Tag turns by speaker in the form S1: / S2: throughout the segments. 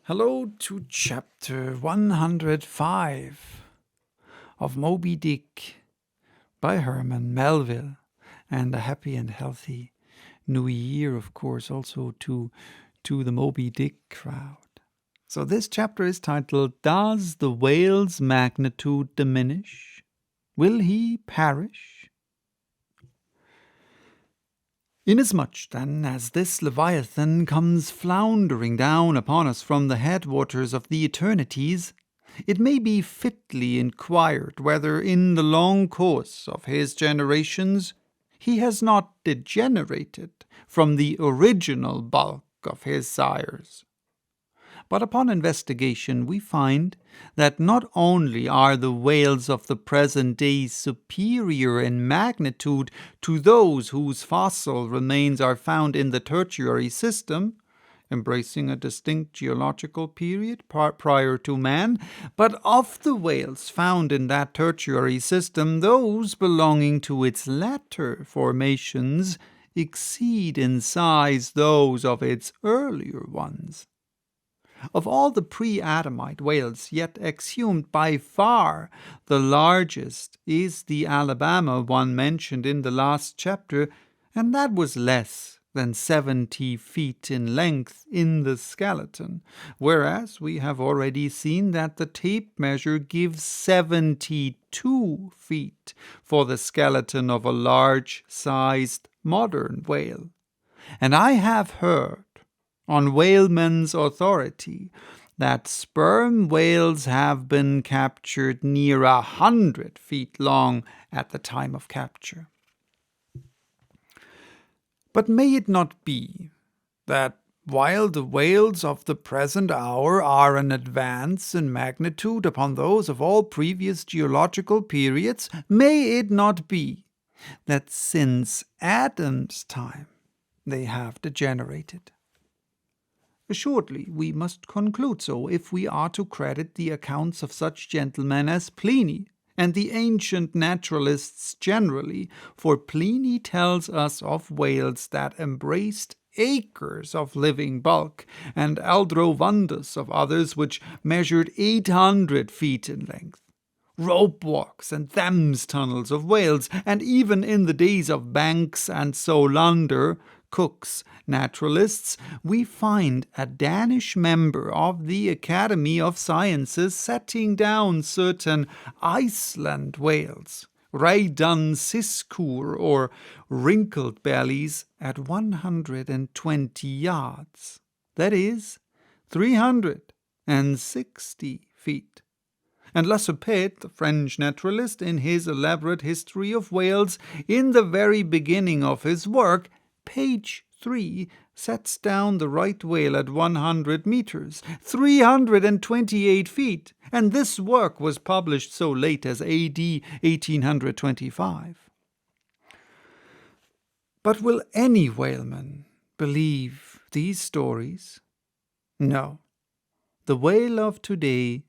S1: Hello to chapter 105 of Moby Dick by Herman Melville, and a happy and healthy new year, of course, also to the Moby Dick crowd. So this chapter is titled, Does the Whale's Magnitude Diminish? Will he perish? Inasmuch, then, as this Leviathan comes floundering down upon us from the headwaters of the eternities, it may be fitly inquired whether in the long course of his generations he has not degenerated from the original bulk of his sires. But upon investigation we find that not only are the whales of the present day superior in magnitude to those whose fossil remains are found in the tertiary system, embracing a distinct geological period prior to man, but of the whales found in that tertiary system, those belonging to its latter formations exceed in size those of its earlier ones. Of all the pre-Adamite whales yet exhumed, by far the largest is the Alabama one mentioned in the last chapter, and that was less than 70 feet in length in the skeleton, whereas we have already seen that the tape measure gives 72 feet for the skeleton of a large-sized modern whale. And I have heard, on whalemen's authority, that sperm whales have been captured near 100 feet long at the time of capture. But may it not be that while the whales of the present hour are an advance in magnitude upon those of all previous geological periods, may it not be that since Adam's time they have degenerated? Assuredly, we must conclude so if we are to credit the accounts of such gentlemen as Pliny and the ancient naturalists generally, for Pliny tells us of whales that embraced acres of living bulk, and Aldrovandus of others which measured 800 feet in length. Rope walks and Thames tunnels of whales, and even in the days of Banks and Solander, Cook's naturalists, we find a Danish member of the Academy of Sciences setting down certain Iceland whales, Reidun siskur, or wrinkled bellies, at 120 yards, that is, 360 feet. And La Cepede, the French naturalist, in his elaborate history of whales, in the very beginning of his work, page 3, sets down the right whale at 100 meters, 328 feet, and this work was published so late as A.D. 1825. But will any whaleman believe these stories? No. The whale of today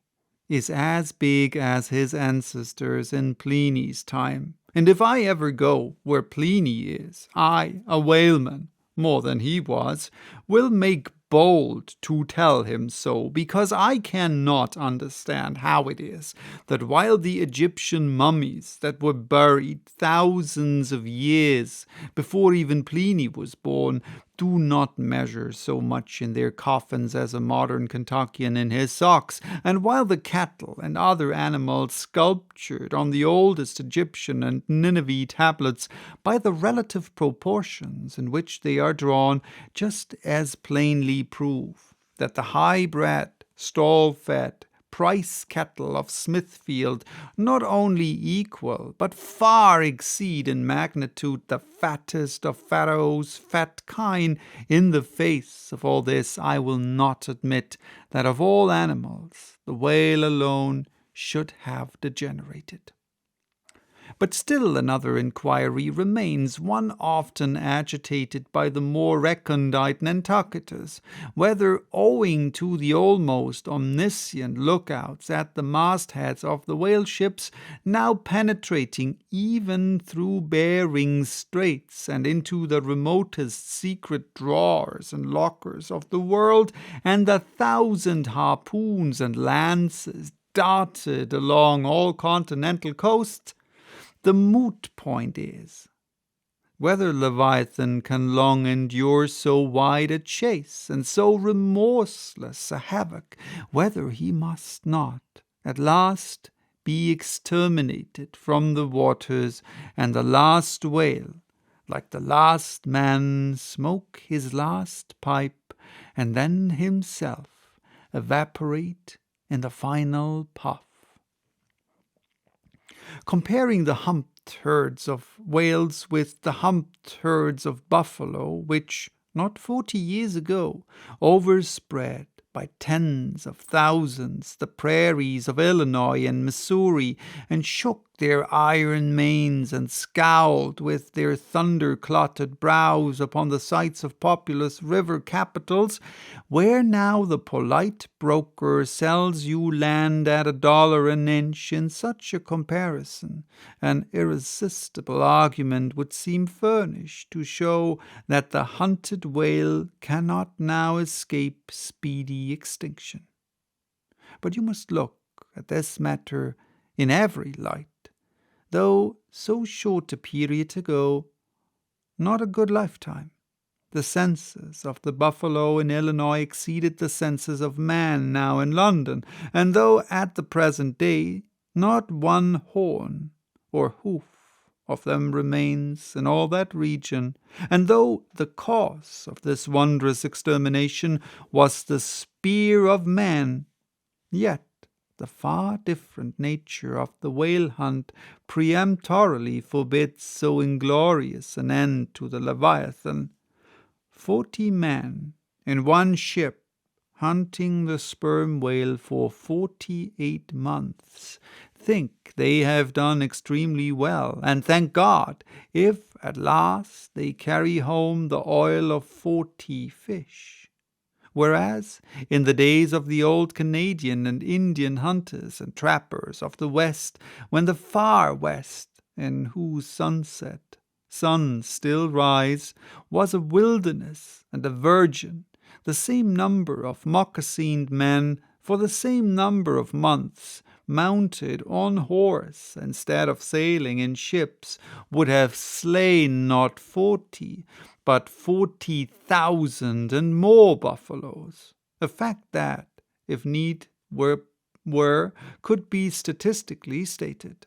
S1: is as big as his ancestors in Pliny's time. And if I ever go where Pliny is, I, a whaleman, more than he was, will make bold to tell him so, because I cannot understand how it is that while the Egyptian mummies that were buried thousands of years before even Pliny was born do not measure so much in their coffins as a modern Kentuckian in his socks, and while the cattle and other animals sculptured on the oldest Egyptian and Nineveh tablets by the relative proportions in which they are drawn just as plainly prove that the high-bred, stall-fed, price cattle of Smithfield not only equal, but far exceed in magnitude the fattest of Pharaoh's fat kine. In the face of all this, I will not admit that of all animals the whale alone should have degenerated. But still another inquiry remains, one often agitated by the more recondite Nantucketers, whether, owing to the almost omniscient lookouts at the mastheads of the whale ships, now penetrating even through Bering Straits and into the remotest secret drawers and lockers of the world, and the 1,000 harpoons and lances darted along all continental coasts, the moot point is whether Leviathan can long endure so wide a chase and so remorseless a havoc, whether he must not at last be exterminated from the waters, and the last whale, like the last man, smoke his last pipe, and then himself evaporate in the final puff. Comparing the humped herds of whales with the humped herds of buffalo, which, not 40 years ago, overspread by tens of thousands the prairies of Illinois and Missouri, and shook their iron manes and scowled with their thunder-clotted brows upon the sites of populous river capitals, where now the polite broker sells you land at $1 an inch, in such a comparison an irresistible argument would seem furnished to show that the hunted whale cannot now escape speedy extinction. But you must look at this matter in every light, though so short a period ago, not a good lifetime. The census of the buffalo in Illinois exceeded the census of man now in London, and though at the present day not one horn or hoof of them remains in all that region, and though the cause of this wondrous extermination was the spear of man, yet the far different nature of the whale hunt peremptorily forbids so inglorious an end to the Leviathan. 40 men in one ship hunting the sperm whale for 48 months think they have done extremely well, and thank God if at last they carry home the oil of 40 fish. Whereas, in the days of the old Canadian and Indian hunters and trappers of the West, when the far West, in whose sunset suns still rise, was a wilderness and a virgin, the same number of moccasined men for the same number of months, mounted on horse instead of sailing in ships, would have slain not 40, but 40,000 and more buffaloes, a fact that, if need were, could be statistically stated.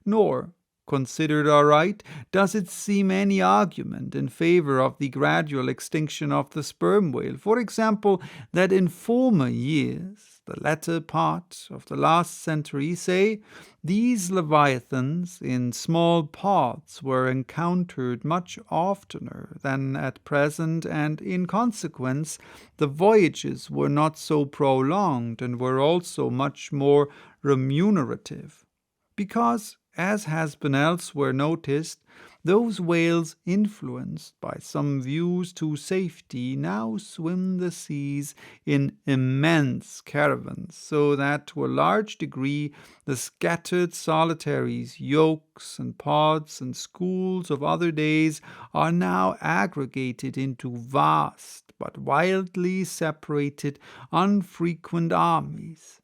S1: Nor, considered aright, does it seem any argument in favor of the gradual extinction of the sperm whale, for example, that in former years, the latter part of the last century, say, these leviathans in small pods were encountered much oftener than at present, and in consequence the voyages were not so prolonged and were also much more remunerative, because, as has been elsewhere noticed, those whales influenced by some views to safety now swim the seas in immense caravans, so that to a large degree the scattered solitaries, yolks and pods and schools of other days are now aggregated into vast but wildly separated, unfrequent armies.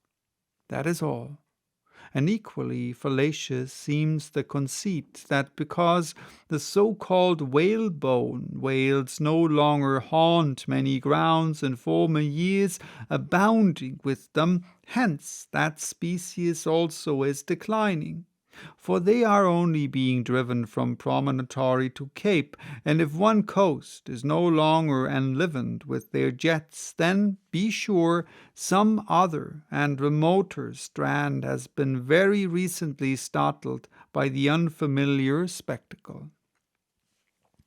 S1: That is all. And equally fallacious seems the conceit that because the so-called whalebone whales no longer haunt many grounds in former years abounding with them, hence that species also is declining. For they are only being driven from promontory to cape, and if one coast is no longer enlivened with their jets, then, be sure, some other and remoter strand has been very recently startled by the unfamiliar spectacle.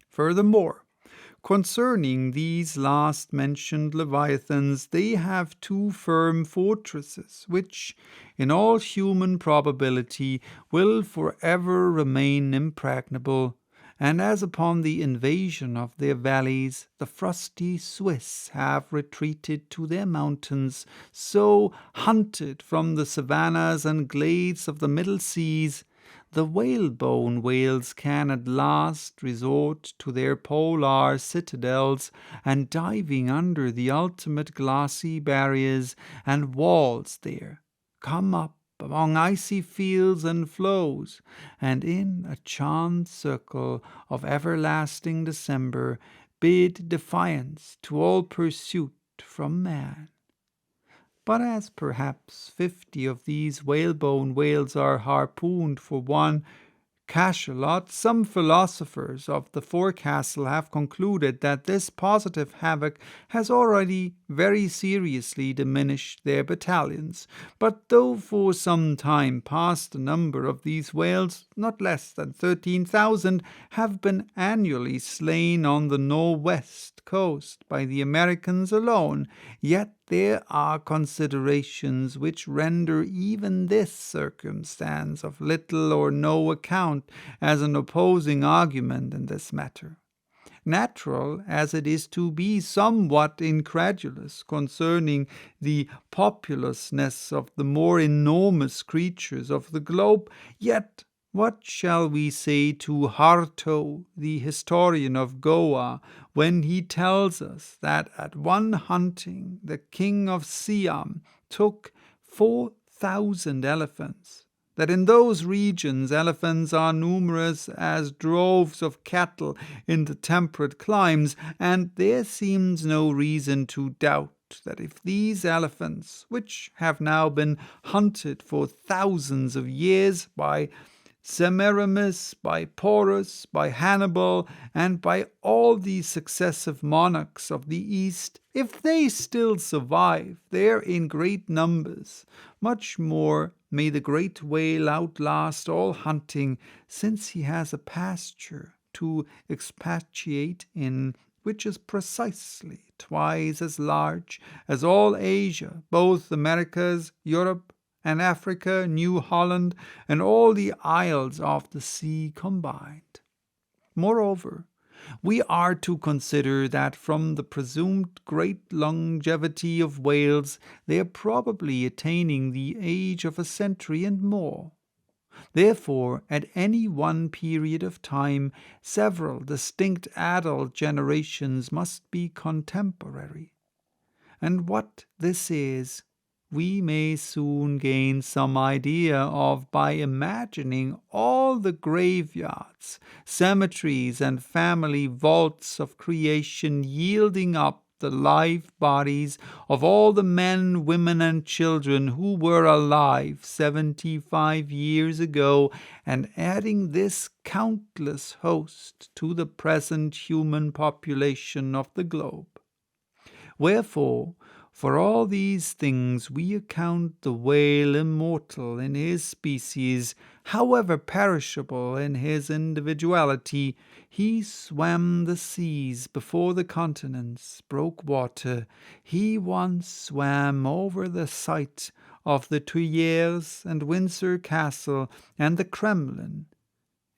S1: Furthermore, Concerning these last-mentioned leviathans, they have two firm fortresses, which, in all human probability, will forever remain impregnable, and as upon the invasion of their valleys the frosty Swiss have retreated to their mountains, so, hunted from the savannas and glades of the Middle Seas, the whalebone whales can at last resort to their polar citadels, and diving under the ultimate glassy barriers and walls there, come up among icy fields and floes, and in a charmed circle of everlasting December bid defiance to all pursuit from man. But as perhaps 50 of these whalebone whales are harpooned for one cachalot, some philosophers of the forecastle have concluded that this positive havoc has already very seriously diminished their battalions. But though for some time past the number of these whales, not less than 13,000, have been annually slain on the northwest coast by the Americans alone, yet there are considerations which render even this circumstance of little or no account as an opposing argument in this matter. Natural as it is to be somewhat incredulous concerning the populousness of the more enormous creatures of the globe, yet what shall we say to Harto, the historian of Goa, when he tells us that at one hunting the king of Siam took 4,000 elephants, that in those regions elephants are numerous as droves of cattle in the temperate climes, and there seems no reason to doubt that if these elephants, which have now been hunted for thousands of years by Semiramis, by Porus, by Hannibal, and by all the successive monarchs of the East, if they still survive there in great numbers, much more may the great whale outlast all hunting, since he has a pasture to expatiate in, which is precisely twice as large as all Asia, both Americas, Europe, and Africa, New Holland, and all the isles of the sea combined. Moreover, we are to consider that from the presumed great longevity of whales, they are probably attaining the age of a century and more. Therefore, at any one period of time, several distinct adult generations must be contemporary. And what this is, we may soon gain some idea of by imagining all the graveyards, cemeteries, and family vaults of creation yielding up the live bodies of all the men, women, and children who were alive 75 years ago, and adding this countless host to the present human population of the globe. Wherefore, for all these things we account the whale immortal in his species, however perishable in his individuality. He swam the seas before the continents broke water. He once swam over the site of the Tuileries and Windsor Castle and the Kremlin.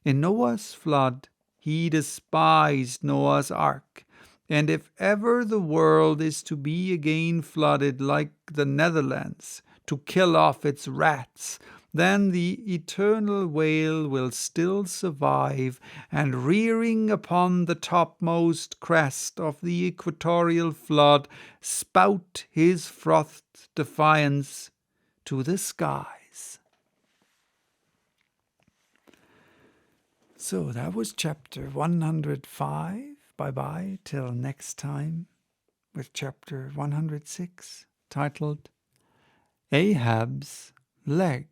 S1: In Noah's flood he despised Noah's ark. And if ever the world is to be again flooded like the Netherlands, to kill off its rats, then the eternal whale will still survive, and rearing upon the topmost crest of the equatorial flood, spout his frothed defiance to the skies. So that was chapter 105. Bye-bye till next time with chapter 106, titled Ahab's Leg.